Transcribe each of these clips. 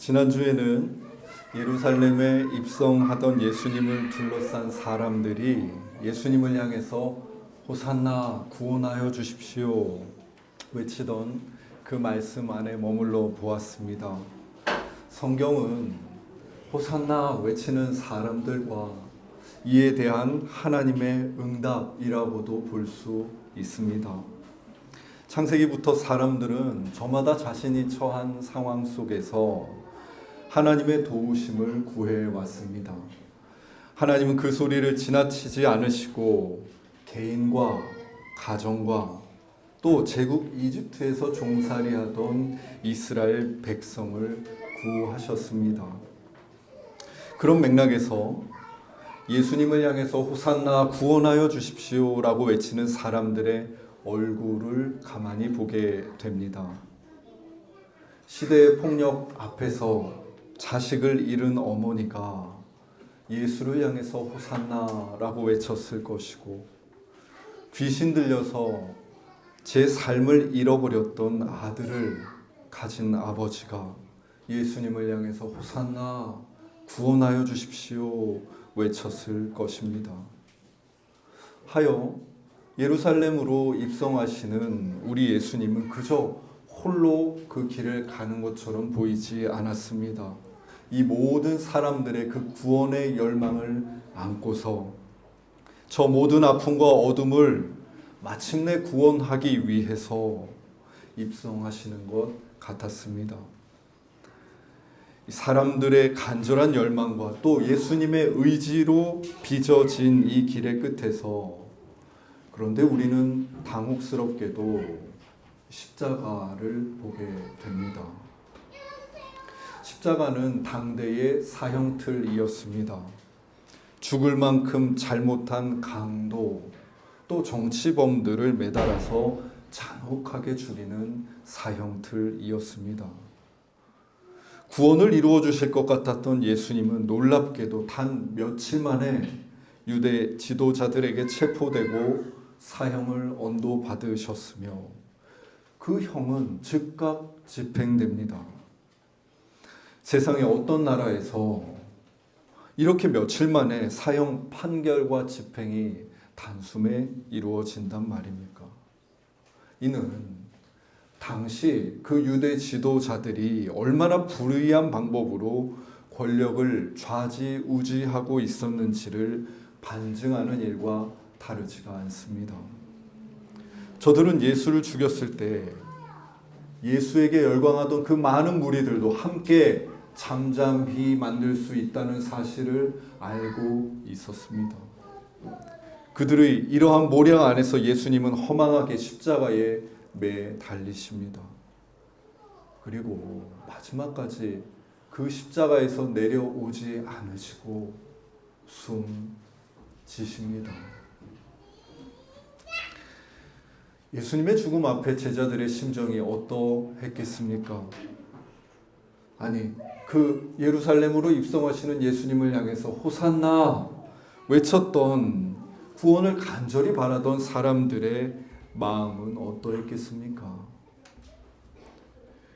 지난주에는 예루살렘에 입성하던 예수님을 둘러싼 사람들이 예수님을 향해서 호산나 구원하여 주십시오 외치던 그 말씀 안에 머물러 보았습니다. 성경은 호산나 외치는 사람들과 이에 대한 하나님의 응답이라고도 볼 수 있습니다. 창세기부터 사람들은 저마다 자신이 처한 상황 속에서 하나님의 도우심을 구해왔습니다. 하나님은 그 소리를 지나치지 않으시고 개인과 가정과 또 제국 이집트에서 종살이하던 이스라엘 백성을 구하셨습니다. 그런 맥락에서 예수님을 향해서 호산나 구원하여 주십시오라고 외치는 사람들의 얼굴을 가만히 보게 됩니다. 시대의 폭력 앞에서 자식을 잃은 어머니가 예수를 향해서 호산나라고 외쳤을 것이고, 귀신 들려서 제 삶을 잃어버렸던 아들을 가진 아버지가 예수님을 향해서 호산나 구원하여 주십시오 외쳤을 것입니다. 하여 예루살렘으로 입성하시는 우리 예수님은 그저 홀로 그 길을 가는 것처럼 보이지 않았습니다. 이 모든 사람들의 그 구원의 열망을 안고서 저 모든 아픔과 어둠을 마침내 구원하기 위해서 입성하시는 것 같았습니다. 사람들의 간절한 열망과 또 예수님의 의지로 빚어진 이 길의 끝에서, 그런데 우리는 당혹스럽게도 십자가를 보게 됩니다. 십자가는 당대의 사형틀이었습니다. 죽을 만큼 잘못한 강도, 또 정치범들을 매달아서 잔혹하게 죽이는 사형틀이었습니다. 구원을 이루어 주실 것 같았던 예수님은 놀랍게도 단 며칠 만에 유대 지도자들에게 체포되고 사형을 언도받으셨으며 그 형은 즉각 집행됩니다. 세상의 어떤 나라에서 이렇게 며칠 만에 사형 판결과 집행이 단숨에 이루어진단 말입니까? 이는 당시 그 유대 지도자들이 얼마나 불의한 방법으로 권력을 좌지우지하고 있었는지를 반증하는 일과 다르지가 않습니다. 저들은 예수를 죽였을 때 예수에게 열광하던 그 많은 무리들도 함께 잠잠히 만들 수 있다는 사실을 알고 있었습니다. 그들의 이러한 모량 안에서 예수님은 허망하게 십자가에 매 달리십니다. 그리고 마지막까지 그 십자가에서 내려오지 않으시고 숨지십니다. 예수님의 죽음 앞에 제자들의 심정이 어떠했겠습니까? 아니, 그 예루살렘으로 입성하시는 예수님을 향해서 호산나 외쳤던, 구원을 간절히 바라던 사람들의 마음은 어떠했겠습니까?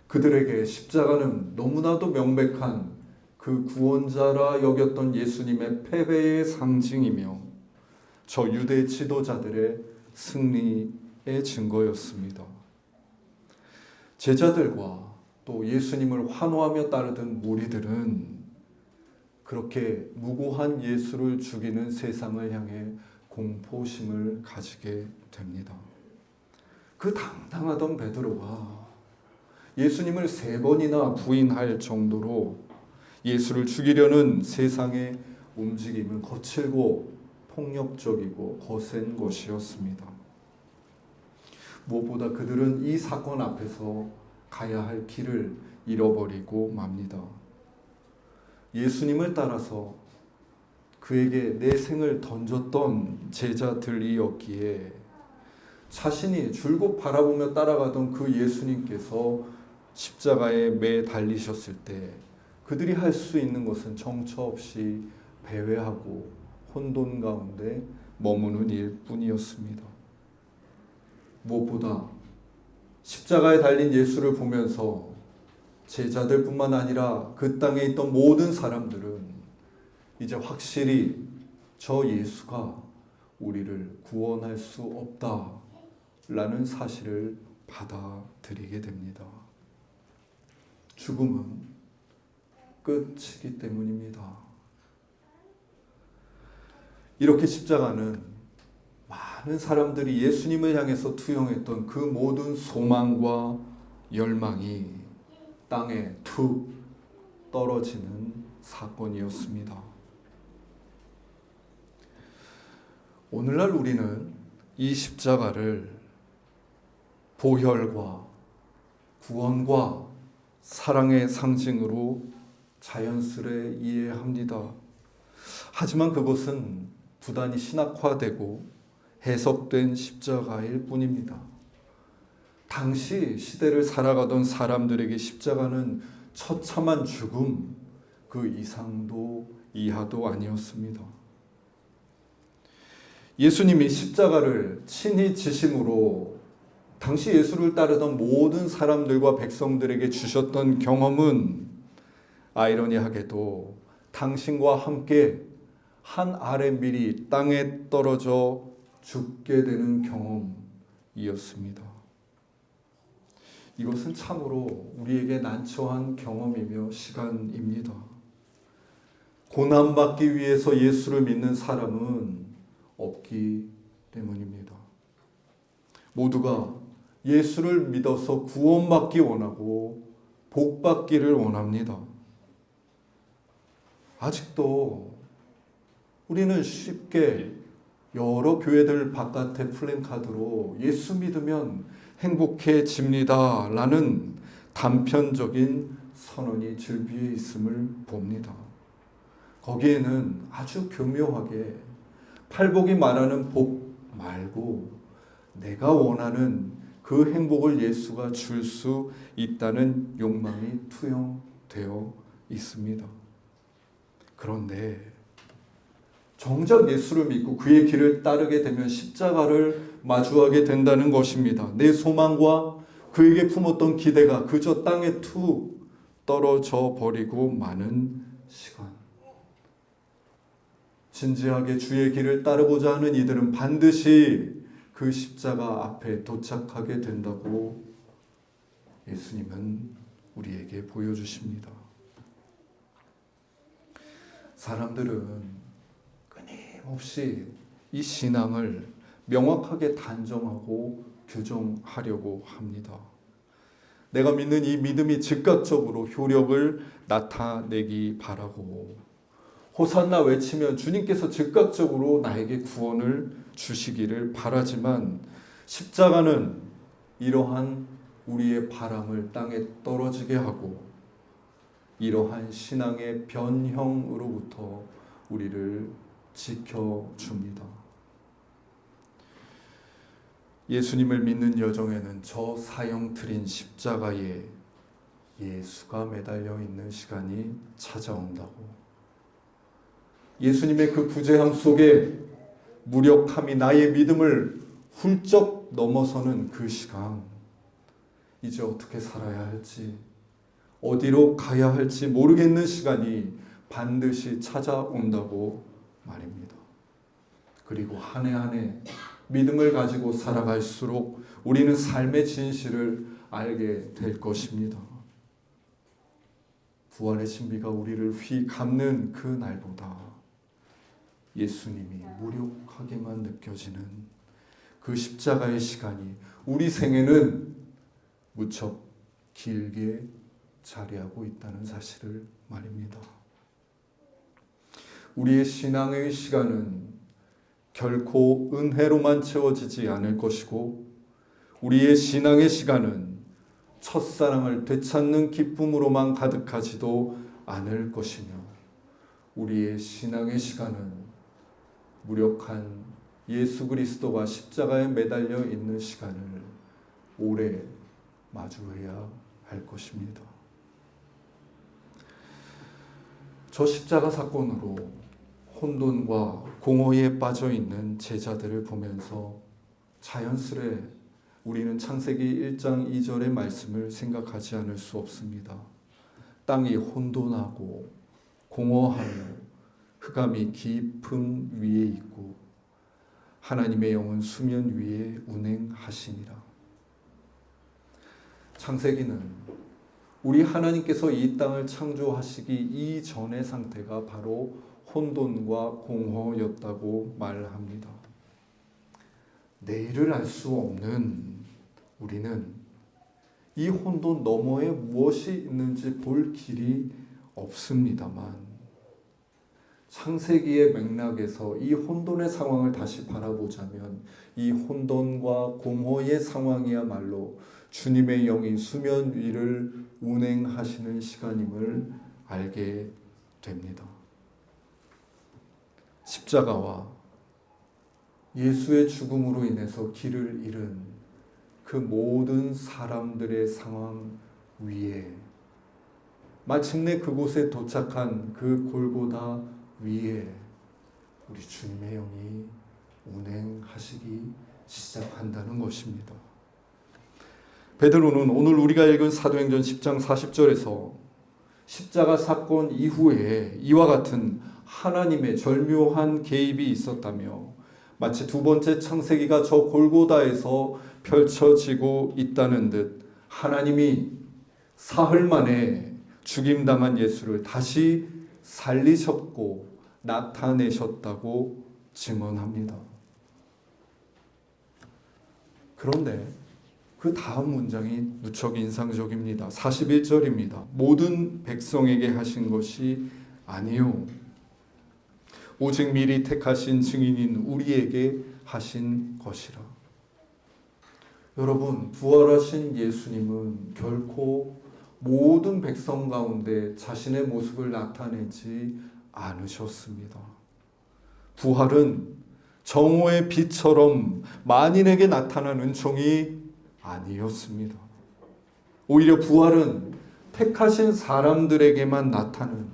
그들에게 십자가는 너무나도 명백한 그 구원자라 여겼던 예수님의 패배의 상징이며 저 유대 지도자들의 승리의 증거였습니다. 제자들과 또 예수님을 환호하며 따르던 무리들은 그렇게 무고한 예수를 죽이는 세상을 향해 공포심을 가지게 됩니다. 그 당당하던 베드로가 예수님을 3번이나 부인할 정도로 예수를 죽이려는 세상의 움직임은 거칠고 폭력적이고 거센 것이었습니다. 무엇보다 그들은 이 사건 앞에서 가야 할 길을 잃어버리고 맙니다. 예수님을 따라서 그에게 내 생을 던졌던 제자들이었기에 자신이 줄곧 바라보며 따라가던 그 예수님께서 십자가에 매 달리셨을 때 그들이 할 수 있는 것은 정처 없이 배회하고 혼돈 가운데 머무는 일뿐이었습니다. 무엇보다 십자가에 달린 예수를 보면서 제자들뿐만 아니라 그 땅에 있던 모든 사람들은 이제 확실히 저 예수가 우리를 구원할 수 없다라는 사실을 받아들이게 됩니다. 죽음은 끝이기 때문입니다. 이렇게 십자가는 많은 사람들이 예수님을 향해서 투영했던 그 모든 소망과 열망이 땅에 툭 떨어지는 사건이었습니다. 오늘날 우리는 이 십자가를 보혈과 구원과 사랑의 상징으로 자연스레 이해합니다. 하지만 그것은 부단히 신학화되고 해석된 십자가일 뿐입니다. 당시 시대를 살아가던 사람들에게 십자가는 처참한 죽음, 그 이상도 이하도 아니었습니다. 예수님이 십자가를 친히 지심으로 당시 예수를 따르던 모든 사람들과 백성들에게 주셨던 경험은 아이러니하게도 당신과 함께 한 알의 밀이 땅에 떨어져 죽게 되는 경험이었습니다. 이것은 참으로 우리에게 난처한 경험이며 시간입니다. 고난받기 위해서 예수를 믿는 사람은 없기 때문입니다. 모두가 예수를 믿어서 구원받기 원하고 복받기를 원합니다. 아직도 우리는 쉽게 여러 교회들 바깥에 플랜카드로 예수 믿으면 행복해집니다 라는 단편적인 선언이 즐비해 있음을 봅니다. 거기에는 아주 교묘하게 팔복이 말하는 복 말고 내가 원하는 그 행복을 예수가 줄 수 있다는 욕망이 투영되어 있습니다. 그런데 정작 예수를 믿고 그의 길을 따르게 되면 십자가를 마주하게 된다는 것입니다. 내 소망과 그에게 품었던 기대가 그저 땅에 툭 떨어져 버리고 마는 시간. 진지하게 주의 길을 따르고자 하는 이들은 반드시 그 십자가 앞에 도착하게 된다고 예수님은 우리에게 보여주십니다. 사람들은 끊임없이 이 신앙을 명확하게 단정하고 규정하려고 합니다. 내가 믿는 이 믿음이 즉각적으로 효력을 나타내기 바라고 호산나 외치면 주님께서 즉각적으로 나에게 구원을 주시기를 바라지만 십자가는 이러한 우리의 바람을 땅에 떨어지게 하고 이러한 신앙의 변형으로부터 우리를 지켜줍니다. 예수님을 믿는 여정에는 저 사형 틀인 십자가에 예수가 매달려 있는 시간이 찾아온다고. 예수님의 그 구제함 속에 무력함이 나의 믿음을 훌쩍 넘어서는 그 시간, 이제 어떻게 살아야 할지, 어디로 가야 할지 모르겠는 시간이 반드시 찾아온다고 말입니다. 그리고 한 해 한 해 믿음을 가지고 살아갈수록 우리는 삶의 진실을 알게 될 것입니다. 부활의 신비가 우리를 휘감는 그 날보다 예수님이 무력하게만 느껴지는 그 십자가의 시간이 우리 생에는 무척 길게 자리하고 있다는 사실을 말입니다. 우리의 신앙의 시간은 결코 은혜로만 채워지지 않을 것이고 우리의 신앙의 시간은 첫사랑을 되찾는 기쁨으로만 가득하지도 않을 것이며 우리의 신앙의 시간은 무력한 예수 그리스도가 십자가에 매달려 있는 시간을 오래 마주해야 할 것입니다. 저 십자가 사건으로 혼돈과 공허에 빠져 있는 제자들을 보면서 자연스레 우리는 창세기 1장 2절의 말씀을 생각하지 않을 수 없습니다. 땅이 혼돈하고 공허하며 흑암이 깊음 위에 있고 하나님의 영은 수면 위에 운행하시니라. 창세기는 우리 하나님께서 이 땅을 창조하시기 이전의 상태가 바로 혼돈과 공허였다고 말합니다. 내일을 알 수 없는 우리는 이 혼돈 너머에 무엇이 있는지 볼 길이 없습니다만 창세기의 맥락에서 이 혼돈의 상황을 다시 바라보자면 이 혼돈과 공허의 상황이야말로 주님의 영이 수면 위를 운행하시는 시간임을 알게 됩니다. 십자가와 예수의 죽음으로 인해서 길을 잃은 그 모든 사람들의 상황 위에 마침내 그곳에 도착한 그 골고다 위에 우리 주님의 영이 운행하시기 시작한다는 것입니다. 베드로는 오늘 우리가 읽은 사도행전 10장 40절에서 십자가 사건 이후에 이와 같은 하나님의 절묘한 개입이 있었다며 마치 두 번째 창세기가 저 골고다에서 펼쳐지고 있다는 듯 하나님이 사흘 만에 죽임당한 예수를 다시 살리셨고 나타내셨다고 증언합니다. 그런데 그 다음 문장이 무척 인상적입니다. 41절입니다. 모든 백성에게 하신 것이 아니요 오직 미리 택하신 증인인 우리에게 하신 것이라. 여러분, 부활하신 예수님은 결코 모든 백성 가운데 자신의 모습을 나타내지 않으셨습니다. 부활은 정오의 빛처럼 만인에게 나타난 은총이 아니었습니다. 오히려 부활은 택하신 사람들에게만 나타나는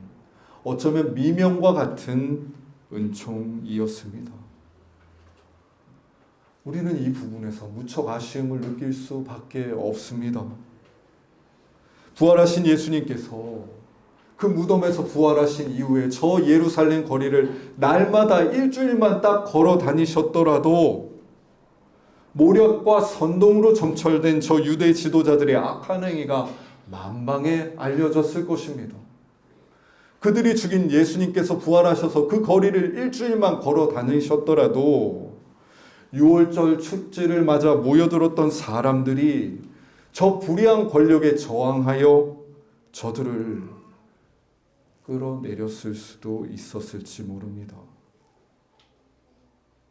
어쩌면 미명과 같은 은총이었습니다. 우리는 이 부분에서 무척 아쉬움을 느낄 수밖에 없습니다. 부활하신 예수님께서 그 무덤에서 부활하신 이후에 저 예루살렘 거리를 날마다 일주일만 딱 걸어 다니셨더라도 모략과 선동으로 점철된 저 유대 지도자들의 악한 행위가 만방에 알려졌을 것입니다. 그들이 죽인 예수님께서 부활하셔서 그 거리를 일주일만 걸어 다니셨더라도 6월절 축제를 맞아 모여들었던 사람들이 저 불의한 권력에 저항하여 저들을 끌어내렸을 수도 있었을지 모릅니다.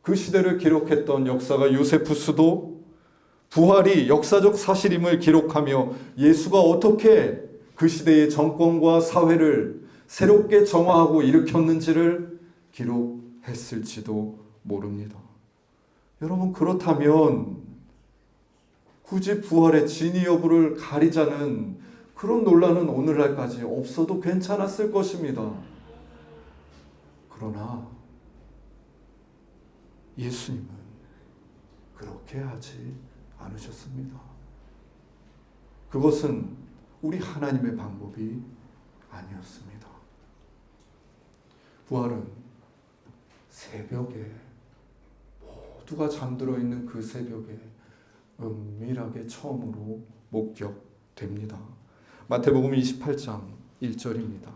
그 시대를 기록했던 역사가 요세푸스도 부활이 역사적 사실임을 기록하며 예수가 어떻게 그 시대의 정권과 사회를 새롭게 정화하고 일으켰는지를 기록했을지도 모릅니다. 여러분, 그렇다면 굳이 부활의 진위 여부를 가리자는 그런 논란은 오늘날까지 없어도 괜찮았을 것입니다. 그러나 예수님은 그렇게 하지 않으셨습니다. 그것은 우리 하나님의 방법이 아니었습니다. 부활은 새벽에 모두가 잠들어 있는 그 새벽에 은밀하게 처음으로 목격됩니다. 마태복음 28장 1절입니다.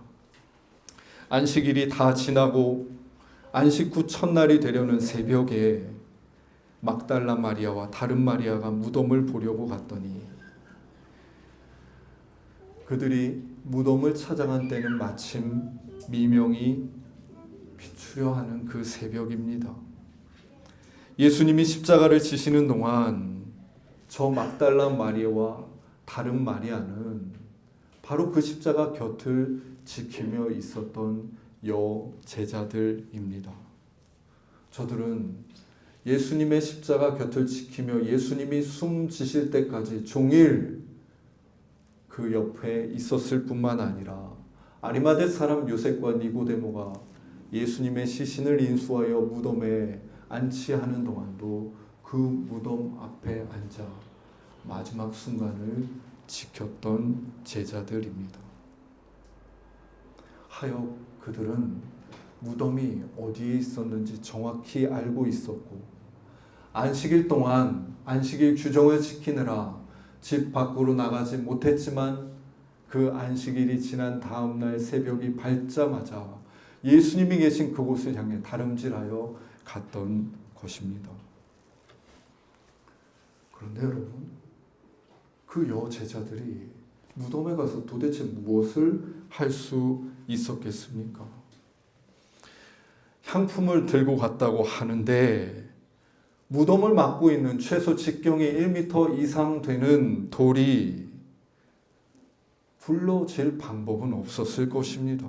안식일이 다 지나고 안식 후 첫날이 되려는 새벽에 막달라 마리아와 다른 마리아가 무덤을 보려고 갔더니 그들이 무덤을 찾아간 때는 마침 미명이 비추려 하는 그 새벽입니다. 예수님이 십자가를 지시는 동안 저 막달라 마리아와 다른 마리아는 바로 그 십자가 곁을 지키며 있었던 여제자들입니다. 저들은 예수님의 십자가 곁을 지키며 예수님이 숨지실 때까지 종일 그 옆에 있었을 뿐만 아니라 아리마대 사람 요셉과 니고데모가 예수님의 시신을 인수하여 무덤에 안치하는 동안도 그 무덤 앞에 앉아 마지막 순간을 지켰던 제자들입니다. 하여 그들은 무덤이 어디에 있었는지 정확히 알고 있었고, 안식일 동안 안식일 규정을 지키느라 집 밖으로 나가지 못했지만 그 안식일이 지난 다음 날 새벽이 밝자마자 예수님이 계신 그곳을 향해 다름질하여 갔던 것입니다. 그런데 여러분, 그 여제자들이 무덤에 가서 도대체 무엇을 할 수 있었겠습니까? 향품을 들고 갔다고 하는데 무덤을 막고 있는 최소 직경이 1m 이상 되는 돌이 굴러질 방법은 없었을 것입니다.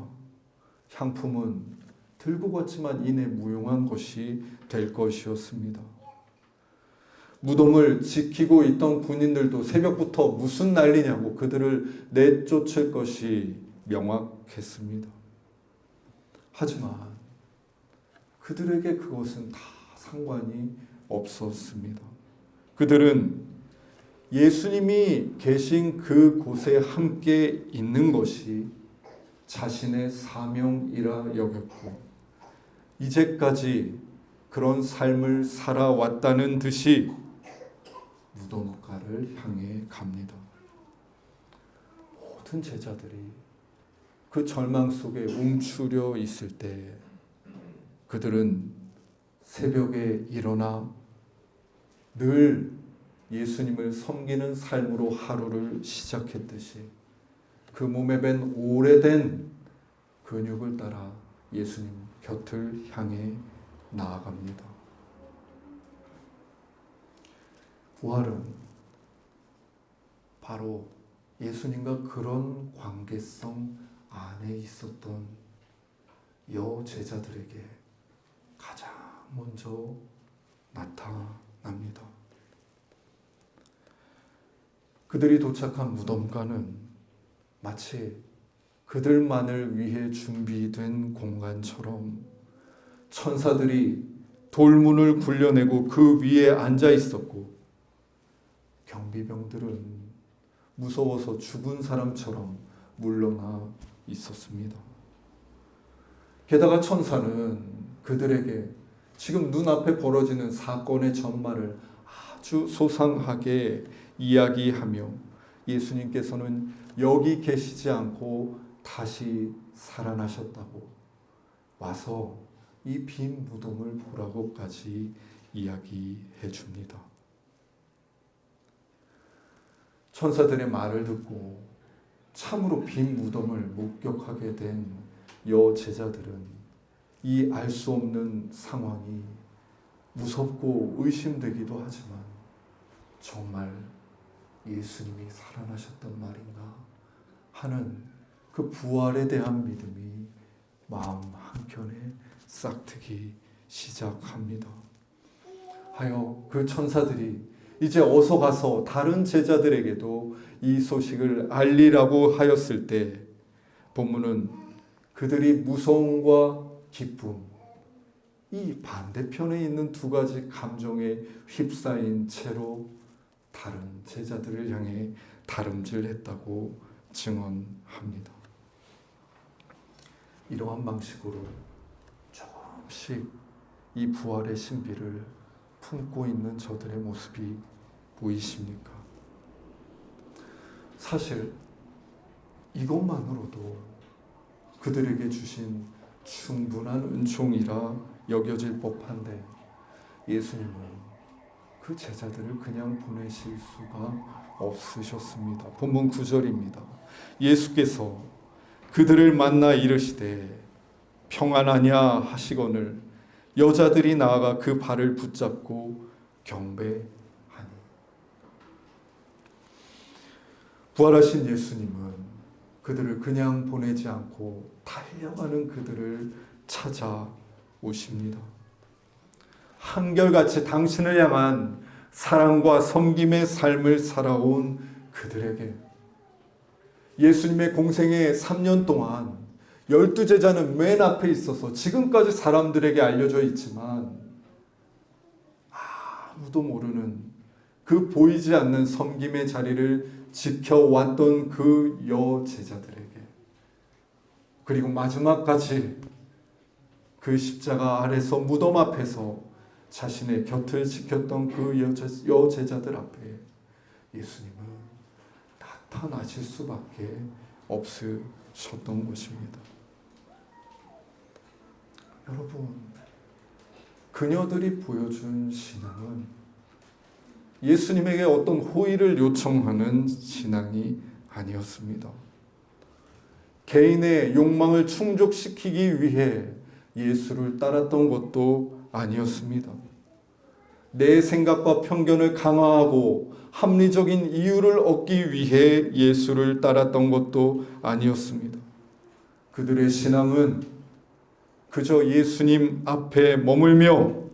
향품은 들고 갔지만 이내 무용한 것이 될 것이었습니다. 무덤을 지키고 있던 군인들도 새벽부터 무슨 난리냐고 그들을 내쫓을 것이 명확했습니다. 하지만 그들에게 그것은 다 상관이 없었습니다. 그들은 예수님이 계신 그곳에 함께 있는 것이 자신의 사명이라 여겼고, 이제까지 그런 삶을 살아왔다는 듯이 무덤가를 향해 갑니다. 모든 제자들이 그 절망 속에 움츠려 있을 때 그들은 새벽에 일어나 늘 예수님을 섬기는 삶으로 하루를 시작했듯이 그 몸에 밴 오래된 근육을 따라 예수님 곁을 향해 나아갑니다. 부활은 바로 예수님과 그런 관계성 안에 있었던 여제자들에게 가장 먼저 나타납니다. 그들이 도착한 무덤가는 마치 그들만을 위해 준비된 공간처럼 천사들이 돌문을 굴려내고 그 위에 앉아 있었고, 경비병들은 무서워서 죽은 사람처럼 물러나 있었습니다. 게다가 천사는 그들에게 지금 눈앞에 벌어지는 사건의 전말을 아주 소상하게 이야기하며 예수님께서는 여기 계시지 않고 다시 살아나셨다고, 와서 이 빈 무덤을 보라고까지 이야기해 줍니다. 천사들의 말을 듣고 참으로 빈 무덤을 목격하게 된 여제자들은 이 알 수 없는 상황이 무섭고 의심되기도 하지만 정말 예수님이 살아나셨단 말인가 하는 그 부활에 대한 믿음이 마음 한켠에 싹트기 시작합니다. 하여 그 천사들이 이제 어서 가서 다른 제자들에게도 이 소식을 알리라고 하였을 때, 본문은 그들이 무서움과 기쁨, 이 반대편에 있는 두 가지 감정에 휩싸인 채로 다른 제자들을 향해 다름질했다고 증언합니다. 이러한 방식으로 조금씩 이 부활의 신비를 품고 있는 저들의 모습이 보이십니까? 사실 이것만으로도 그들에게 주신 충분한 은총이라 여겨질 법한데, 예수님은 그 제자들을 그냥 보내실 수가 없으셨습니다. 본문 9절입니다. 예수께서 그들을 만나 이르시되 평안하냐 하시거늘 여자들이 나아가 그 발을 붙잡고 경배하니. 부활하신 예수님은 그들을 그냥 보내지 않고 달려가는 그들을 찾아오십니다. 한결같이 당신을 향한 사랑과 섬김의 삶을 살아온 그들에게 예수님의 공생의 3년 동안 12제자는 맨 앞에 있어서 지금까지 사람들에게 알려져 있지만 아무도 모르는 그 보이지 않는 섬김의 자리를 지켜왔던 그 여제자들에게 그리고 마지막까지 그 십자가 아래서 무덤 앞에서 자신의 곁을 지켰던 그 여제자들 앞에 예수님은 나타나실 수밖에 없으셨던 것입니다. 여러분, 그녀들이 보여준 신앙은 예수님에게 어떤 호의를 요청하는 신앙이 아니었습니다. 개인의 욕망을 충족시키기 위해 예수를 따랐던 것도 아니었습니다. 내 생각과 편견을 강화하고 합리적인 이유를 얻기 위해 예수를 따랐던 것도 아니었습니다. 그들의 신앙은 그저 예수님 앞에 머물며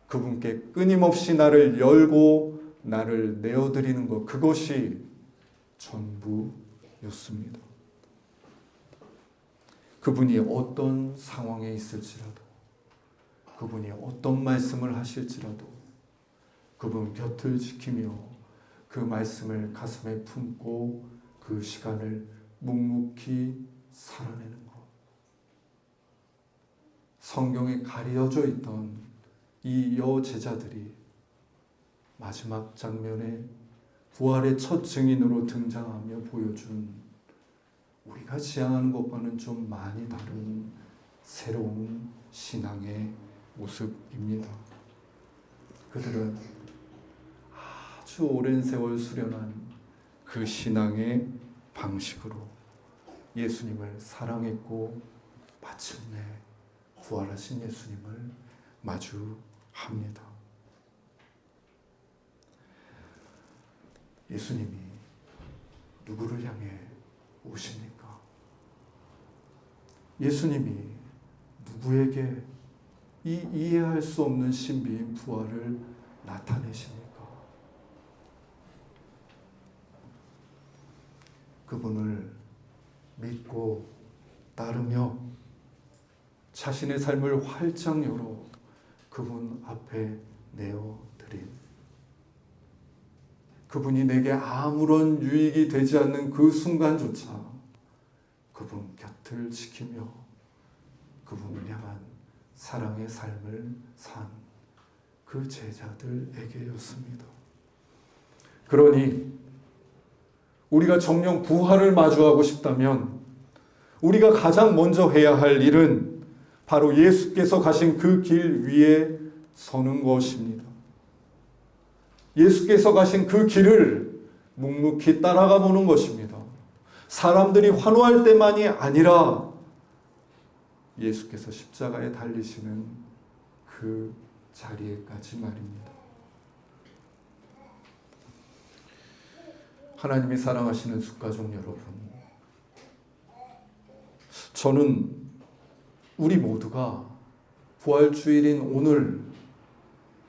그분께 끊임없이 나를 열고 나를 내어드리는 것, 그것이 전부였습니다. 그분이 어떤 상황에 있을지라도, 그분이 어떤 말씀을 하실지라도 그분 곁을 지키며 그 말씀을 가슴에 품고 그 시간을 묵묵히 살아내는 것. 성경에 가려져 있던 이 여제자들이 마지막 장면에 부활의 첫 증인으로 등장하며 보여준 우리가 지향하는 것과는 좀 많이 다른 새로운 신앙의 모습입니다. 그들은 아주 오랜 세월 수련한 그 신앙의 방식으로 예수님을 사랑했고 마침내 부활하신 예수님을 마주합니다. 예수님이 누구를 향해 오십니까? 예수님이 누구에게 이 이해할 수 없는 신비인 부활을 나타내십니까? 그분을 믿고 따르며 자신의 삶을 활짝 열어 그분 앞에 내어드린, 그분이 내게 아무런 유익이 되지 않는 그 순간조차 그분 곁을 지키며 그분을 향한 사랑의 삶을 산 그 제자들에게였습니다. 그러니 우리가 정녕 부활을 마주하고 싶다면 우리가 가장 먼저 해야 할 일은 바로 예수께서 가신 그 길 위에 서는 것입니다. 예수께서 가신 그 길을 묵묵히 따라가 보는 것입니다. 사람들이 환호할 때만이 아니라 예수께서 십자가에 달리시는 그 자리에까지 말입니다. 하나님이 사랑하시는 숫가족 여러분, 저는 우리 모두가 부활주일인 오늘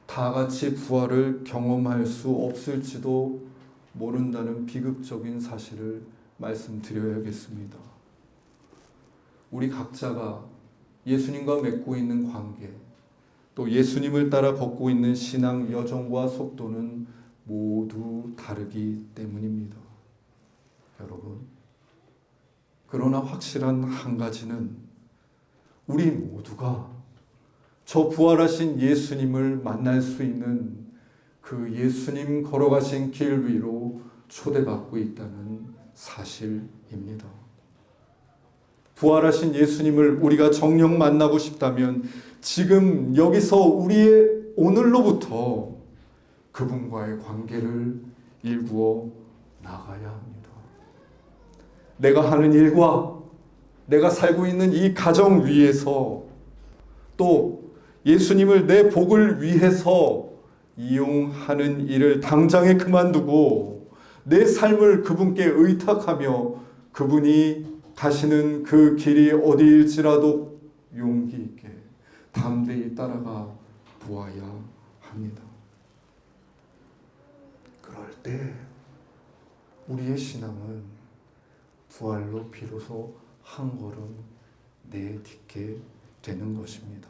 다 같이 부활을 경험할 수 없을지도 모른다는 비극적인 사실을 말씀드려야겠습니다. 우리 각자가 예수님과 맺고 있는 관계, 또 예수님을 따라 걷고 있는 신앙 여정과 속도는 모두 다르기 때문입니다. 여러분, 그러나 확실한 한 가지는 우리 모두가 저 부활하신 예수님을 만날 수 있는 그 예수님 걸어가신 길 위로 초대받고 있다는 사실입니다. 부활하신 예수님을 우리가 정녕 만나고 싶다면 지금 여기서 우리의 오늘로부터 그분과의 관계를 일구어 나가야 합니다. 내가 하는 일과 내가 살고 있는 이 가정 위에서 또 예수님을 내 복을 위해서 이용하는 일을 당장에 그만두고 내 삶을 그분께 의탁하며 그분이 가시는 그 길이 어디일지라도 용기 있게 담대히 따라가 보아야 합니다. 그럴 때 우리의 신앙은 부활로 비로소 한 걸음 내딛게 되는 것입니다.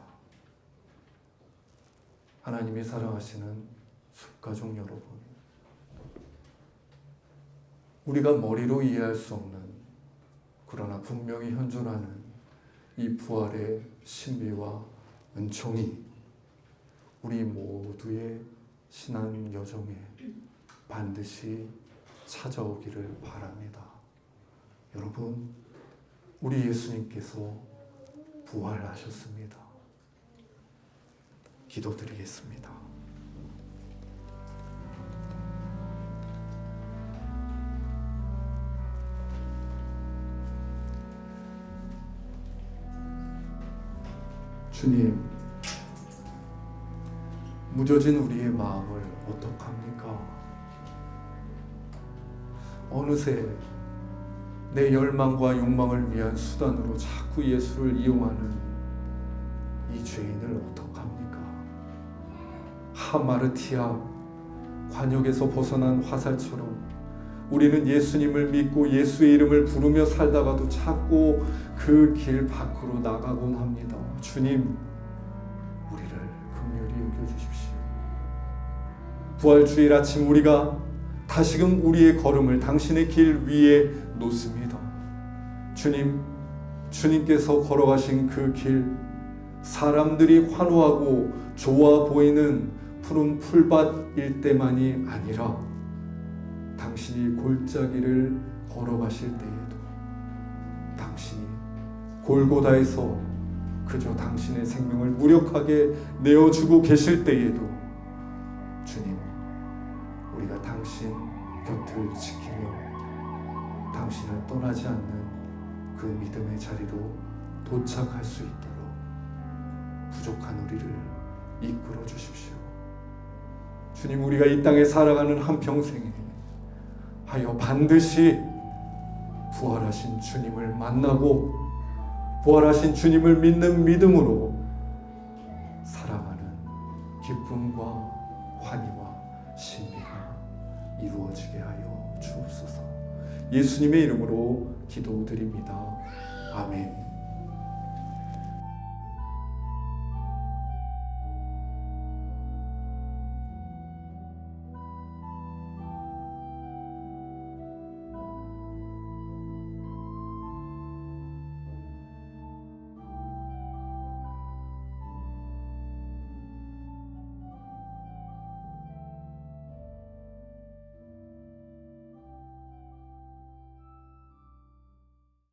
하나님이 사랑하시는 숫가족 여러분, 우리가 머리로 이해할 수 없는, 그러나 분명히 현존하는 이 부활의 신비와 은총이 우리 모두의 신앙 여정에 반드시 찾아오기를 바랍니다. 여러분, 우리 예수님께서 부활하셨습니다. 기도드리겠습니다. 주님, 무뎌진 우리의 마음을 어떡합니까? 어느새 내 열망과 욕망을 위한 수단으로 자꾸 예수를 이용하는 이 죄인을 어떡합니까? 하마르티아 관역에서 벗어난 화살처럼 우리는 예수님을 믿고 예수의 이름을 부르며 살다가도 자꾸 그 길 밖으로 나가곤 합니다. 주님, 우리를 긍휼히 여겨주십시오. 부활주일 아침 우리가 다시금 우리의 걸음을 당신의 길 위에 놓습니다. 주님, 주님께서 걸어가신 그 길, 사람들이 환호하고 좋아 보이는 푸른 풀밭일 때만이 아니라 당신이 골짜기를 걸어가실 때에도, 당신이 골고다에서 그저 당신의 생명을 무력하게 내어주고 계실 때에도 주님, 우리가 당신 곁을 지키며 당신을 떠나지 않는 그 믿음의 자리로 도착할 수 있도록 부족한 우리를 이끌어 주십시오. 주님, 우리가 이 땅에 살아가는 한평생에 하여 반드시 부활하신 주님을 만나고 부활하신 주님을 믿는 믿음으로 살아가는 기쁨과 환희와 신비가 이루어지게 하여 주옵소서. 예수님의 이름으로 기도드립니다. 아멘.